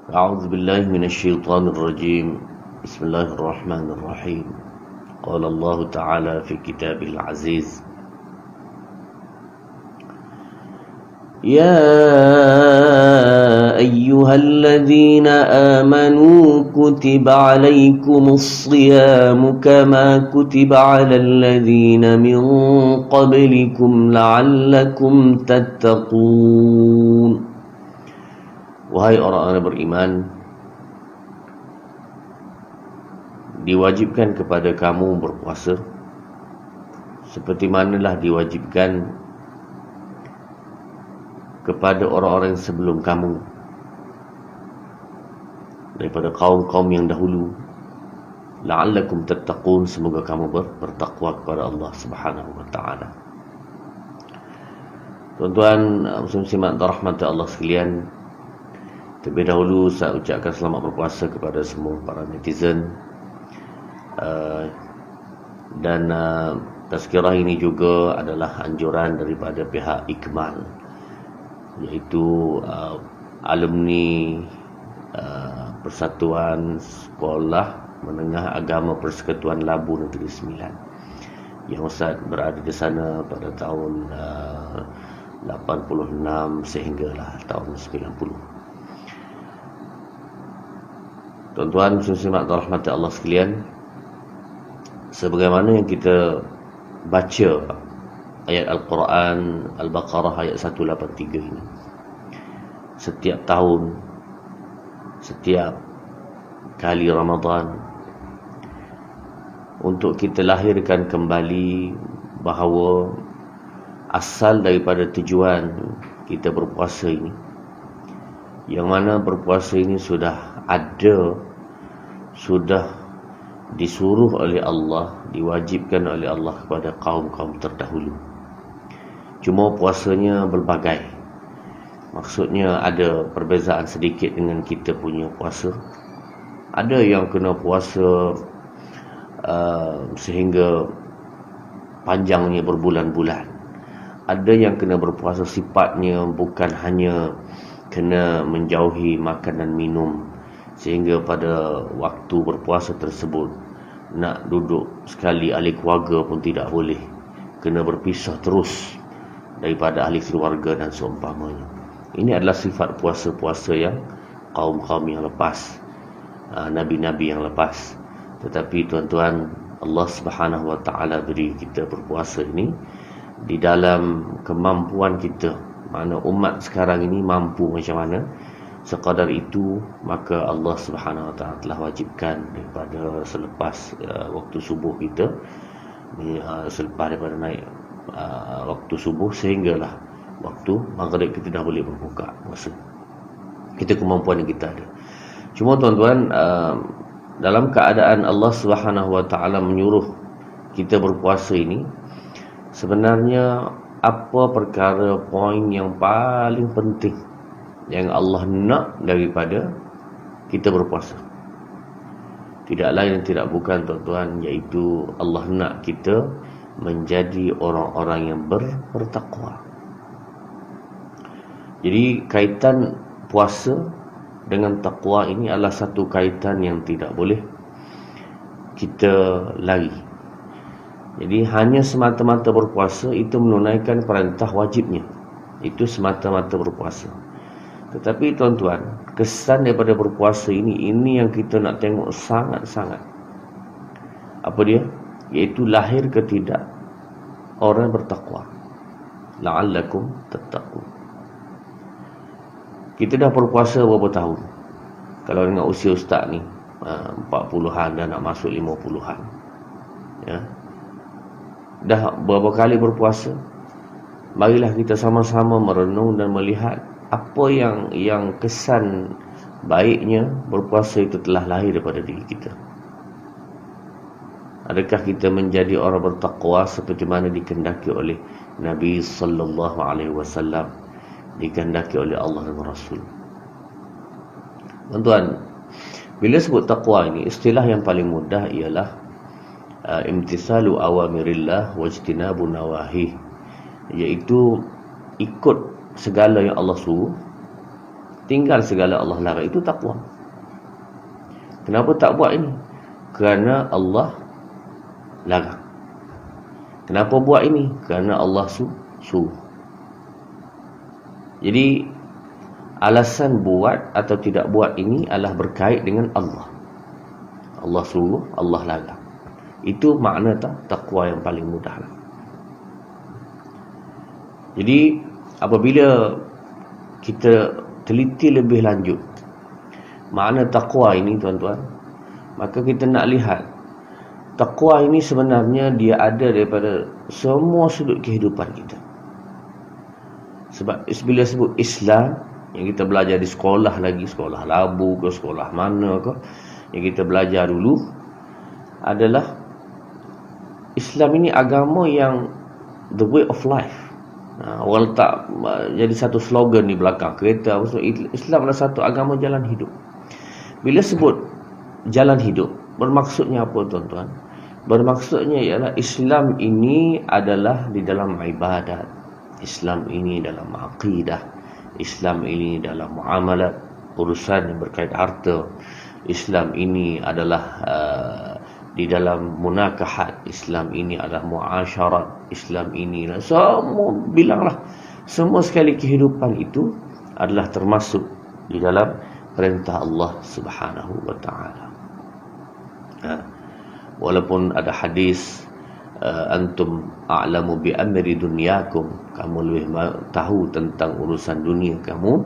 أعوذ بالله من الشيطان الرجيم. بسم الله الرحمن الرحيم. قال الله تعالى في كتابه العزيز: يا أيها الذين آمنوا كتب عليكم الصيام كما كتب على الذين من قبلكم لعلكم تتقون. Wahai orang-orang beriman, diwajibkan kepada kamu berpuasa seperti manalah diwajibkan kepada orang-orang sebelum kamu daripada kaum-kaum yang dahulu, la'allakum tattaqun, semoga kamu bertakwa kepada Allah Subhanahu wa taala. Tuan-tuan muslim-muslimat rahmat Allah sekalian, terlebih dahulu saya ucapkan selamat berpuasa kepada semua para netizen. Dan tazkirah ini juga adalah anjuran daripada pihak Ikmal, iaitu alumni Persatuan Sekolah Menengah Agama Persekutuan Labu Negeri Sembilan, yang Ustaz berada di sana pada tahun 86 sehinggalah tahun 90. Tuan-tuan muslimat rahmat Allah sekalian, sebagaimana yang kita baca ayat Al-Quran Al-Baqarah ayat 183 ini, setiap tahun, setiap kali Ramadan, untuk kita lahirkan kembali bahawa asal daripada tujuan kita berpuasa ini, yang mana berpuasa ini sudah ada, sudah disuruh oleh Allah, diwajibkan oleh Allah kepada kaum-kaum terdahulu. Cuma puasanya berbagai. Maksudnya ada perbezaan sedikit dengan kita punya puasa. Ada yang kena puasa sehingga panjangnya berbulan-bulan. Ada yang kena berpuasa sifatnya bukan hanya kena menjauhi makan dan minum, sehingga pada waktu berpuasa tersebut nak duduk sekali ahli keluarga pun tidak boleh, kena berpisah terus daripada ahli keluarga dan seumpamanya. Ini adalah sifat puasa-puasa yang kaum-kaum yang lepas, nabi-nabi yang lepas. Tetapi tuan-tuan, Allah Subhanahu wa taala beri kita berpuasa ini di dalam kemampuan kita. Mana umat sekarang ini mampu macam mana, sekadar itu maka Allah Subhanahu wa taala telah wajibkan daripada selepas waktu subuh kita, selepas daripada naik waktu subuh sehinggalah waktu maghrib, kita dah boleh berbuka masa. Kita kemampuan yang kita ada. Cuma tuan-tuan, dalam keadaan Allah Subhanahu wa taala menyuruh kita berpuasa ini, sebenarnya apa perkara poin yang paling penting yang Allah nak daripada kita berpuasa? Tidak lain dan tidak bukan tuan-tuan, iaitu Allah nak kita menjadi orang-orang yang bertakwa. Jadi kaitan puasa dengan takwa ini adalah satu kaitan yang tidak boleh kita lari. Jadi hanya semata-mata berpuasa itu menunaikan perintah wajibnya, itu semata-mata berpuasa. Tetapi tuan-tuan, kesan daripada berpuasa ini yang kita nak tengok sangat-sangat. Apa dia? Iaitu lahir ke tidak orang bertakwa. La'allakum tattaqun. Kita dah berpuasa berapa tahun? Kalau dengan usia ustaz ni 40-an dan nak masuk 50-an, ya, dah berapa kali berpuasa? Marilah kita sama-sama merenung dan melihat apa yang kesan baiknya berpuasa itu telah lahir daripada diri kita. Adakah kita menjadi orang bertakwa seperti mana dikehendaki oleh Nabi sallallahu alaihi wasallam, dikehendaki oleh Allah dan Rasul? Tuan-tuan, bila sebut takwa ini, istilah yang paling mudah ialah imtithalu awamirillah wajtinabu nawahi, iaitu ikut segala yang Allah suruh tinggal segala Allah larang. Itu takwa. Kenapa tak buat ini? Kerana Allah larang. Kenapa buat ini? Kerana Allah suruh. Jadi alasan buat atau tidak buat ini adalah berkait dengan Allah. Allah suruh, Allah larang. Itu makna takwa yang paling mudah. Jadi apabila kita teliti lebih lanjut makna takwa ini, tuan-tuan, maka kita nak lihat takwa ini sebenarnya dia ada daripada semua sudut kehidupan kita. Sebab bila sebut Islam, yang kita belajar di sekolah lagi, sekolah labu ke sekolah mana ke, yang kita belajar dulu adalah Islam ini agama yang the way of life. Orang letak jadi satu slogan di belakang kereta. Islam adalah satu agama jalan hidup. Bila sebut jalan hidup, bermaksudnya apa, tuan-tuan? Bermaksudnya ialah Islam ini adalah di dalam ibadat, Islam ini dalam akidah, Islam ini dalam muamalat, urusan yang berkait harta. Islam ini adalah di dalam munakahat. Islam ini adalah muasyarat. Islam ini semua, bilanglah, semua sekali kehidupan itu adalah termasuk di dalam perintah Allah Subhanahu wa ta'ala. Walaupun ada hadis antum a'lamu bi amri dunyakum, kamu lebih tahu tentang urusan dunia kamu,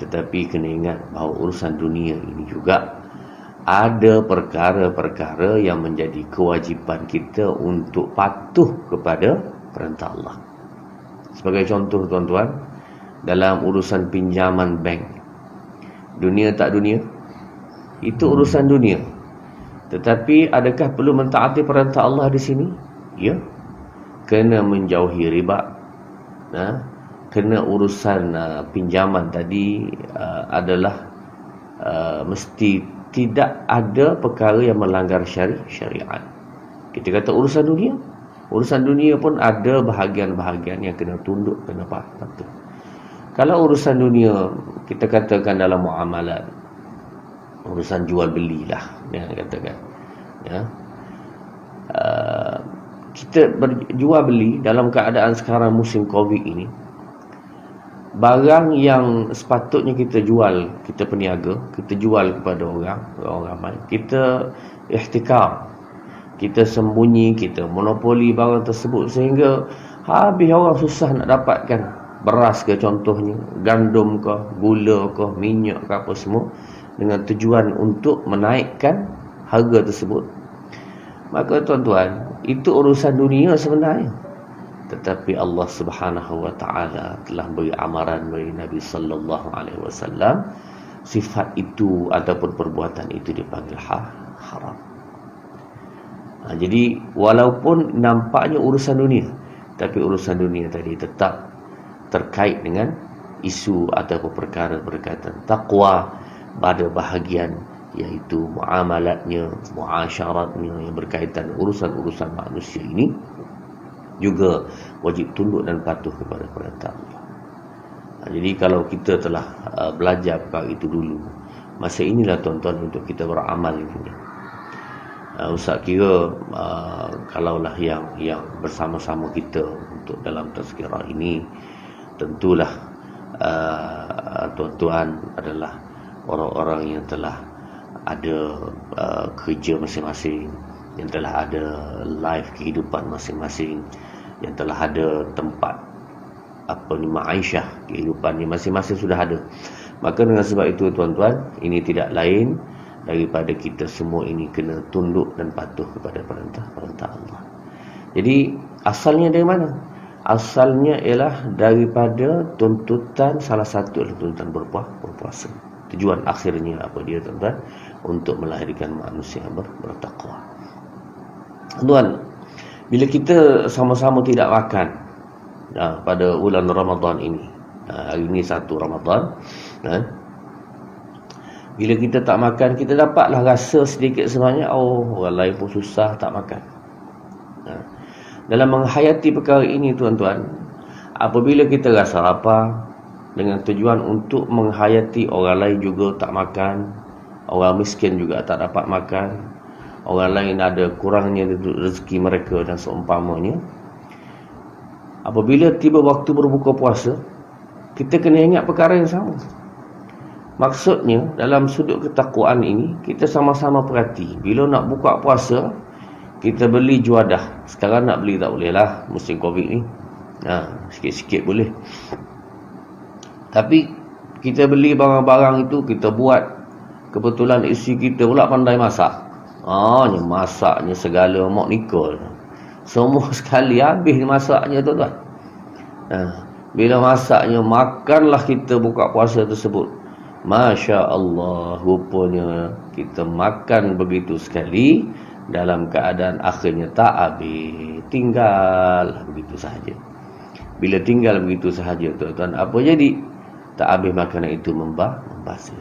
tetapi kena ingat bahawa urusan dunia ini juga ada perkara-perkara yang menjadi kewajipan kita untuk patuh kepada perintah Allah. Sebagai contoh, tuan-tuan, dalam urusan pinjaman bank, dunia tak dunia, itu urusan dunia. Tetapi adakah perlu mentaati perintah Allah di sini? Ya. Kena menjauhi riba. Kena urusan pinjaman tadi adalah mesti tidak ada perkara yang melanggar syariat. Kita kata urusan dunia. Urusan dunia pun ada bahagian-bahagian yang kena tunduk, kena patuh. Kalau urusan dunia, kita katakan dalam muamalat, urusan jual belilah, ya, katakan, ya, kita berjual beli dalam keadaan sekarang musim Covid ini, barang yang sepatutnya kita jual, kita peniaga, kita jual kepada orang ramai, kita ihtikar, kita sembunyi, kita monopoli barang tersebut sehingga habis orang susah nak dapatkan. Beras ke contohnya, gandum ke, gula ke, minyak ke, apa semua, dengan tujuan untuk menaikkan harga tersebut. Maka tuan-tuan, itu urusan dunia sebenarnya. Tetapi Allah Subhanahu wa ta'ala telah beri amaran bagi Nabi sallallahu alaihi wasallam, sifat itu ataupun perbuatan itu dipanggil haram. Jadi walaupun nampaknya urusan dunia, tapi urusan dunia tadi tetap terkait dengan isu atau perkara berkaitan takwa pada bahagian, iaitu muamalatnya, muasyaratnya yang berkaitan urusan-urusan manusia ini juga wajib tunduk dan patuh kepada perintah Allah. Jadi kalau kita telah belajar perkara itu dulu, masa inilah, tuan-tuan, untuk kita beramal itu. Ustaz kira kalaulah yang bersama-sama kita untuk dalam tazkirah ini, tentulah tuan-tuan adalah orang-orang yang telah ada kerja masing-masing, yang telah ada life kehidupan masing-masing, yang telah ada tempat ma'aisyah, kehidupan ni masing-masing sudah ada. Maka dengan sebab itu, tuan-tuan, ini tidak lain daripada kita semua ini kena tunduk dan patuh kepada perintah Allah. Jadi asalnya dari mana? Asalnya ialah daripada tuntutan, salah satu adalah tuntutan berpuasa. Tujuan akhirnya apa dia, tuan-tuan? Untuk melahirkan manusia yang bertakwa. Tuan, bila kita sama-sama tidak makan pada bulan Ramadan ini, hari ini 1 Ramadan, bila kita tak makan, kita dapatlah rasa sedikit sebenarnya, orang lain pun susah tak makan. Dalam menghayati perkara ini, tuan-tuan, apabila kita rasa lapar, dengan tujuan untuk menghayati orang lain juga tak makan, orang miskin juga tak dapat makan, orang lain ada kurangnya rezeki mereka dan seumpamanya. Apabila tiba waktu berbuka puasa, kita kena ingat perkara yang sama. Maksudnya dalam sudut ketakwaan ini, kita sama-sama perhati. Bila nak buka puasa, kita beli juadah. Sekarang nak beli tak boleh lah, musim Covid ni. Sikit-sikit boleh. Tapi kita beli barang-barang itu, kita buat. Kebetulan isteri kita pula pandai masak. Masaknya segala mok nikol. Semua sekali habis masaknya tuan-tuan. Bila masaknya, makanlah kita buka puasa tersebut. Masya Allah, rupanya kita makan begitu sekali, dalam keadaan akhirnya tak habis, tinggal begitu sahaja. Bila tinggal begitu sahaja tuan-tuan, apa jadi? Tak habis makanan itu membazir.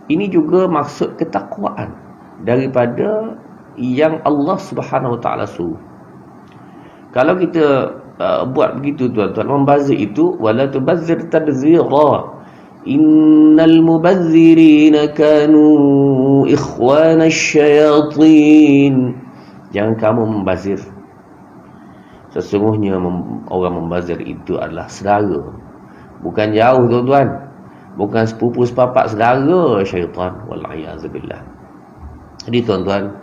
Ini juga maksud ketakwaan daripada yang Allah Subhanahu Wa Taala suruh. Kalau kita buat begitu tuan-tuan, membazir itu, wala tubazzir tabzira, innal mubazzirina kanu ikhwanasy syayatin. Jangan kamu membazir. Sesungguhnya orang membazir itu adalah saudara. Bukan jauh tuan-tuan, bukan sepupu sepapak, saudara syaitan, wal'iyadzubillah. Jadi tuan-tuan,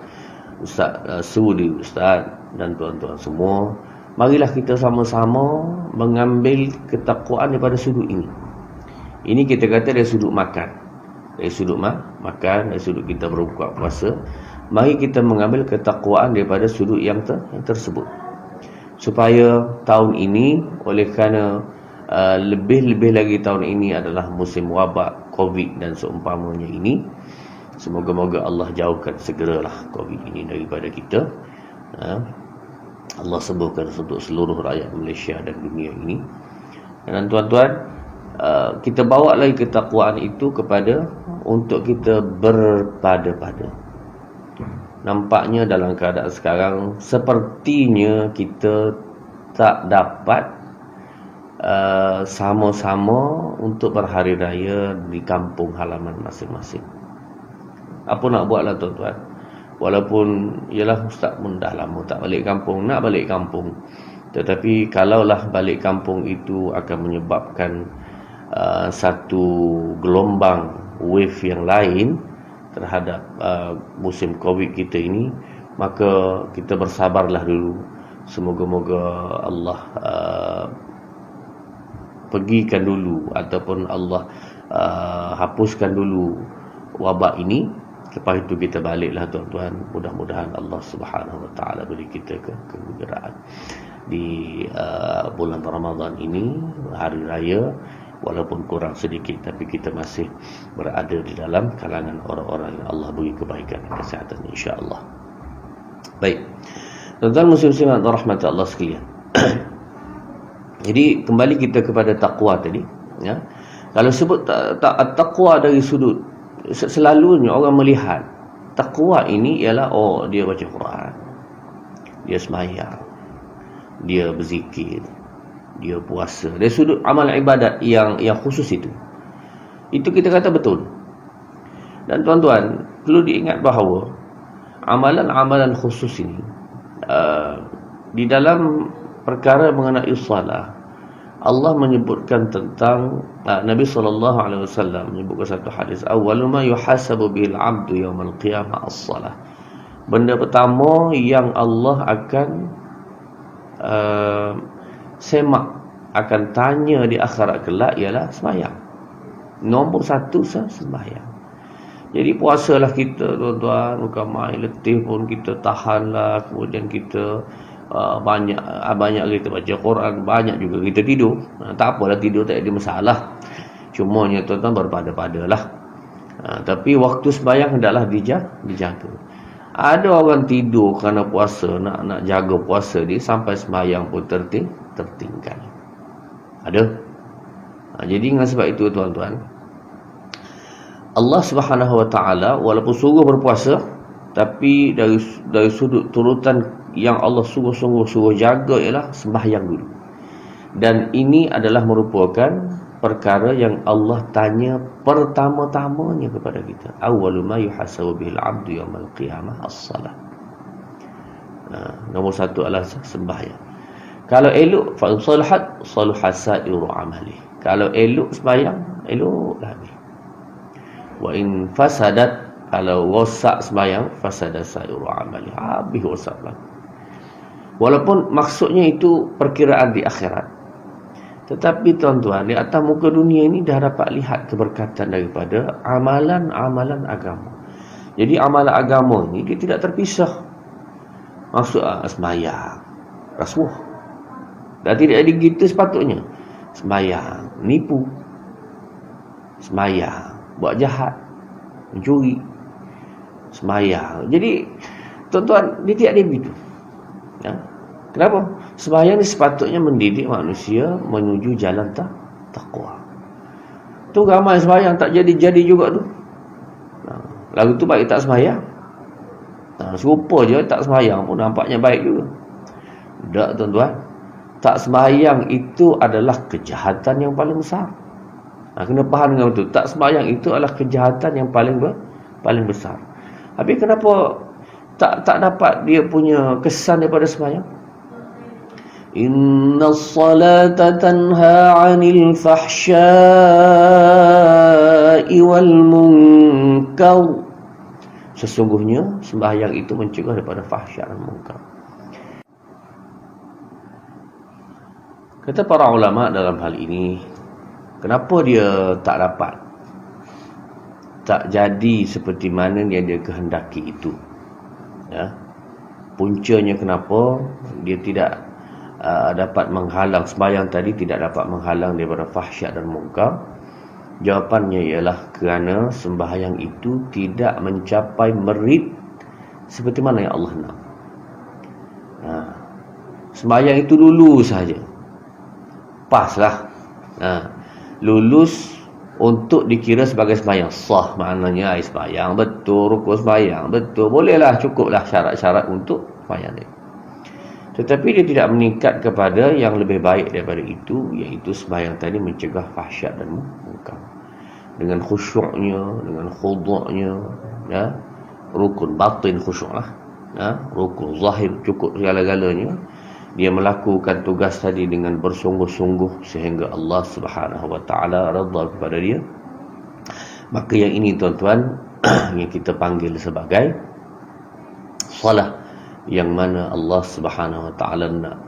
Ustaz Sudi, Ustaz dan tuan-tuan semua, marilah kita sama-sama mengambil ketakwaan daripada sudut ini. Ini kita kata dari sudut makan. Dari sudut makan, dari sudut kita berbuka puasa. Mari kita mengambil ketakwaan daripada sudut yang tersebut. Supaya tahun ini, oleh kerana lebih-lebih lagi tahun ini adalah musim wabak Covid dan seumpamanya ini, semoga-moga Allah jauhkan segeralah Covid ini daripada kita. Allah sembuhkan untuk seluruh rakyat Malaysia dan dunia ini. Dan tuan-tuan, kita bawa lagi ketakwaan itu kepada untuk kita berpada-pada. Nampaknya dalam keadaan sekarang, sepertinya kita tak dapat sama-sama untuk berhari raya di kampung halaman masing-masing. Apa nak buatlah tuan-tuan, walaupun ialah Ustaz pun dah lama tak balik kampung, nak balik kampung, tetapi kalaulah balik kampung itu akan menyebabkan satu gelombang wave yang lain terhadap musim Covid kita ini, maka kita bersabarlah dulu. Semoga-moga Allah pergikan dulu ataupun Allah hapuskan dulu wabak ini. Lepas itu kita baliklah tuan-tuan. Mudah-mudahan Allah Subhanahu Wa Taala beri kita kegembiraan di bulan Ramadan ini, hari raya. Walaupun kurang sedikit, tapi kita masih berada di dalam kalangan orang-orang yang Allah beri kebaikan dan kesihatan, insya-Allah. Baik, tuan-tuan muslim-muslimat rahmat Allah sekalian. Jadi kembali kita kepada takwa tadi, ya. Kalau sebut takwa dari sudut, selalunya orang melihat takwa ini ialah dia baca Quran, dia sembahyang, dia berzikir, dia puasa. Dari sudut amal ibadat yang khusus itu kita kata betul. Dan tuan-tuan, perlu diingat bahawa amalan-amalan khusus ini di dalam perkara mengenai salat, Allah menyebutkan tentang Nabi SAW menyebutkan satu hadis, awwalu ma yuhasabu bil 'abdu yaumal qiyamah as-salah. Benda pertama yang Allah akan semak, akan tanya di akhirat kelak ialah sembahyang. Nombor satu sembahyang. Jadi puasalah kita tuan-tuan, bukan main, letih pun kita tahanlah. Kemudian kita banyak kita baca Quran, banyak juga kita tidur. Tak apalah, tidur tak ada masalah. Cumanya tuan-tuan berpada-padalah. Tapi waktu sembahyang hendaklah dijaga. Ada orang tidur kerana puasa, nak jaga puasa dia sampai sembahyang pun tertinggal. Ada. Jadi dengan sebab itu tuan-tuan, Allah Subhanahu Wa Taala walaupun suruh berpuasa, tapi dari sudut turutan yang Allah suruh jaga ialah sembahyang dulu. Dan ini adalah merupakan perkara yang Allah tanya pertama-tamanya kepada kita. Awwalu ma yuhasabu bihil 'abdu yaumal qiyamah as-salat. Nombor satu adalah sembahyang. Kalau elok, fa salahat salaha sa'iru amali. Kalau elok sembahyang, eloklah habis. Wa in fasadat, kalau rosak sembahyang, fasada sa'iru amali. Habis rosak lah. Walaupun maksudnya itu perkiraan di akhirat, tetapi tuan-tuan, di atas muka dunia ini dah dapat lihat keberkatan daripada amalan-amalan agama. Jadi amalan agama ni dia tidak terpisah. Maksud sembahyang, rasuah. Dah tidak ada gitu sepatutnya. Sembahyang, nipu. Sembahyang, buat jahat, mencuri. Sembahyang. Jadi, tuan-tuan, dia tidak ada begitu. Ya? Kenapa? Sembahyang ni sepatutnya mendidik manusia menuju jalan taqwa. Tu ramai sembahyang tak jadi-jadi juga tu. Lagu tu baik tak sembahyang. Serupa je tak sembahyang pun nampaknya baik juga. Tak, tuan-tuan. Tak sembahyang itu adalah kejahatan yang paling besar. Kena faham dengan betul. Tak sembahyang itu adalah kejahatan yang paling besar. Habis kenapa tak dapat dia punya kesan daripada sembahyang? Inna salata tanha 'anil fahsya'i wal munkar. Sesungguhnya sembahyang itu mencegah daripada fahsya dan munkar. Kata para ulama dalam hal ini, kenapa dia tak dapat, tak jadi seperti mana yang dia kehendaki itu? Ya. Puncanya kenapa dia tidak dapat menghalang sembahyang tadi, tidak dapat menghalang daripada fahsyat dan munkar? Jawapannya ialah kerana sembahyang itu tidak mencapai merit seperti mana yang Allah nak. Sembahyang itu lulus saja, paslah. Lulus untuk dikira sebagai sembahyang sah, maknanya sembahyang betul, rukuk sembahyang betul, bolehlah, cukuplah syarat-syarat untuk sembahyang ini. Tetapi dia tidak meningkat kepada yang lebih baik daripada itu, iaitu sembahyang tadi mencegah fahsyat dan munkar. Dengan khusyuknya, dengan khudu'nya, ya, rukun batin khusyuklah, ya, rukun zahir cukup segala-galanya. Dia melakukan tugas tadi dengan bersungguh-sungguh sehingga Allah Subhanahu wa taala redha kepada dia. Maka yang ini, tuan-tuan, yang kita panggil sebagai salat, yang mana Allah Subhanahu wa taala nak,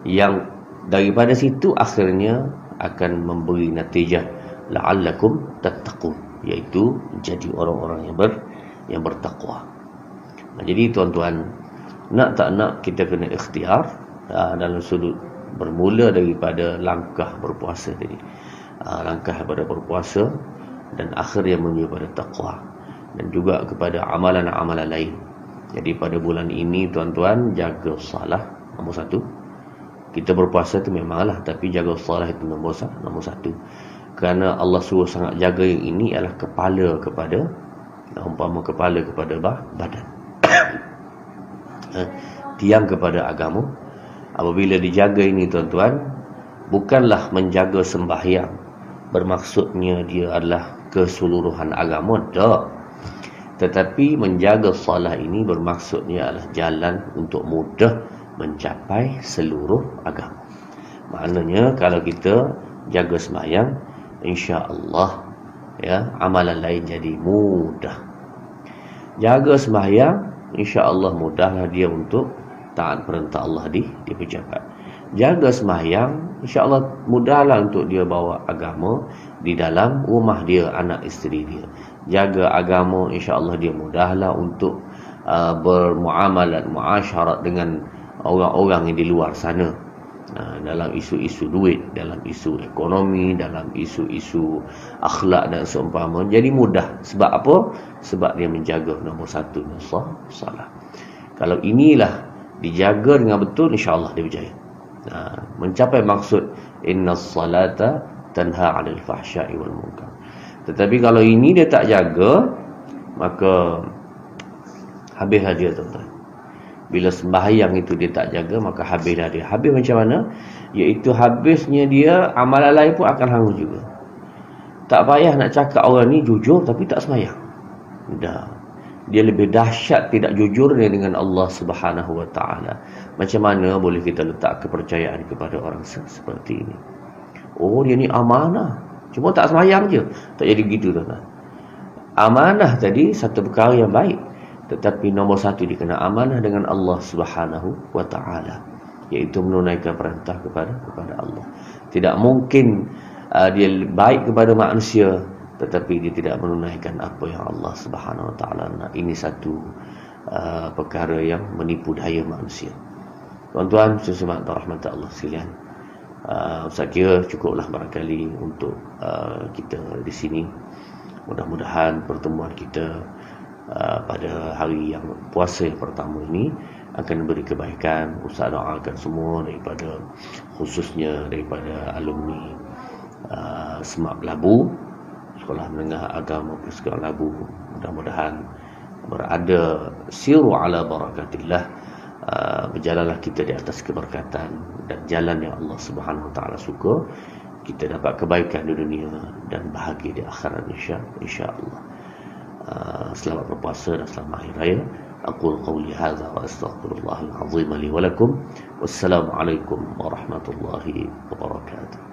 yang daripada situ akhirnya akan memberi natijah la'allakum tattaqun, iaitu jadi orang-orang yang bertakwa. Jadi tuan-tuan, nak tak nak kita kena ikhtiar dalam sudut bermula daripada langkah berpuasa tadi, langkah daripada berpuasa, dan akhir yang menuju pada takwa, dan juga kepada amalan-amalan lain. Jadi pada bulan ini, tuan-tuan, jaga salat nombor satu. Kita berpuasa itu memanglah, tapi jaga salat itu nombor satu. Kerana Allah suruh sangat jaga yang ini adalah kepala kepada, umpama kepala kepada badan. Tiang kepada agama. Apabila dijaga ini, tuan-tuan, bukanlah menjaga sembahyang bermaksudnya dia adalah keseluruhan agama, tak. Tetapi menjaga salat ini bermaksudnya adalah jalan untuk mudah mencapai seluruh agama. Maknanya kalau kita jaga sembahyang, insya-Allah, ya, amalan lain jadi mudah. Jaga sembahyang, insya-Allah mudahlah dia untuk taat perintah Allah di pejabat. Jaga sembahyang, insya-Allah mudahlah untuk dia bawa agama di dalam rumah dia, anak isteri dia. Jaga agama, insya-Allah dia mudahlah untuk bermuamalat, muasyarat dengan orang-orang yang di luar sana, dalam isu-isu duit, dalam isu ekonomi, dalam isu-isu akhlak dan seumpama. Jadi mudah. Sebab apa? Sebab dia menjaga nombor satu, salat. Kalau inilah dijaga dengan betul, insya-Allah dia berjaya. Mencapai maksud innas salata tanha 'anil fahsya'i wal munkar. Tetapi kalau ini dia tak jaga, maka habislah dia, tuan-tuan. Bila sembahyang itu dia tak jaga, maka habislah dia. Habis macam mana? Iaitu habisnya dia, amalan lain pun akan hangus juga. Tak payah nak cakap orang ni jujur tapi tak semayang. Dah. Dia lebih dahsyat tidak jujurnya dengan Allah Subhanahu Wa Taala. Macam mana boleh kita letak kepercayaan kepada orang seperti ini? Oh, dia ni amanah, cuma tak semayang je. Tak jadi begitu, tuan-tuan. Amanah tadi satu perkara yang baik, tetapi nombor satu dia kena amanah dengan Allah Subhanahu Wa Taala, iaitu menunaikan perintah kepada Allah. Tidak mungkin dia baik kepada manusia tetapi dia tidak menunaikan apa yang Allah Subhanahu Wa Taala nak. Ini satu perkara yang menipu daya manusia. Tuan-tuan, sesama rahmat Allah sekalian, saya kira cukuplah barangkali untuk kita di sini. Mudah-mudahan pertemuan kita pada hari yang puasa yang pertama ini akan beri kebaikan. Ustaz doakan semua daripada, khususnya daripada alumni SMAP Labu, Sekolah Menengah Agama Persekolahan Labu. Mudah-mudahan berada siru ala barakatillah, berjalanlah kita di atas keberkatan dan jalan yang Allah Subhanahu Wa Taala suka. Kita dapat kebaikan di dunia dan bahagia di akhirat insya-Allah. Selamat berpuasa dan selamat hari raya. Aqul qawli hadza wa astaghfirullahal azim li wa lakum. Wassalamualaikum warahmatullahi wabarakatuh.